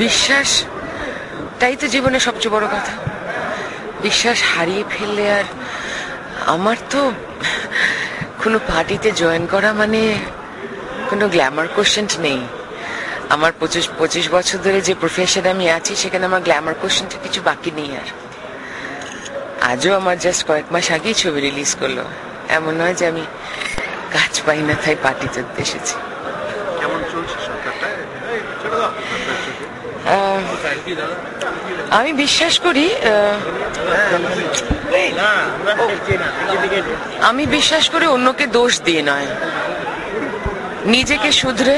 বিশ্বাস তাই তো জীবনে সবচেয়ে বড় কথা। বিশ্বাস হারিয়ে ফেললে আর আমার তো কোনো পার্টিতে জয়েন করা মানে কোনো গ্ল্যামার কোশ্চেন নেই। আমার 25 বছর ধরে যে প্রফেশনে আমি আছি সেখানে আমার গ্ল্যামার কোশ্চেনটা কিছু বাকি নেই। আর আজও আমার জাস্ট কয়েক মাস আগেই ছবি রিলিজ করলো। এমন নয় যে আমি কাজ পাই না তাই পার্টিতে এসেছি। আমি বিশ্বাস করি অন্যকে দোষ দিয়ে নয়, নিজেকে শুধরে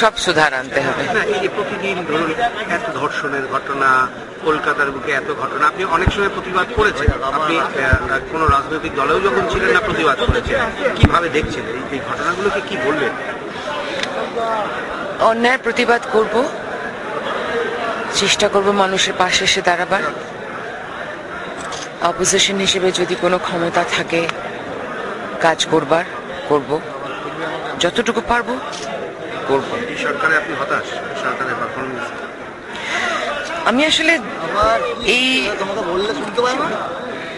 সব সুধার আনতে হবে। প্রতিদিন ধরুন এত ধর্ষণের ঘটনা, কলকাতার বুকে এত ঘটনা, আপনি অনেক সময় প্রতিবাদ করেছেন। আপনি কোন রাজনৈতিক দলেও যখন ছিলেন না প্রতিবাদ করেছেন, কিভাবে দেখছেন এই ঘটনাগুলোকে, কি বলবেন? অন্যায় প্রতিবাদ করব, চেষ্টা করব মানুষের পাশে এসে দাঁড়াবার। অপোজিশন হিসেবে যদি কোনো ক্ষমতা থাকে কাজ করবার করব, যতটুকু পারবো করব। সরকারে আপনি হতাশ? সরকারের পারফরমেন্স? আমি আসলে এই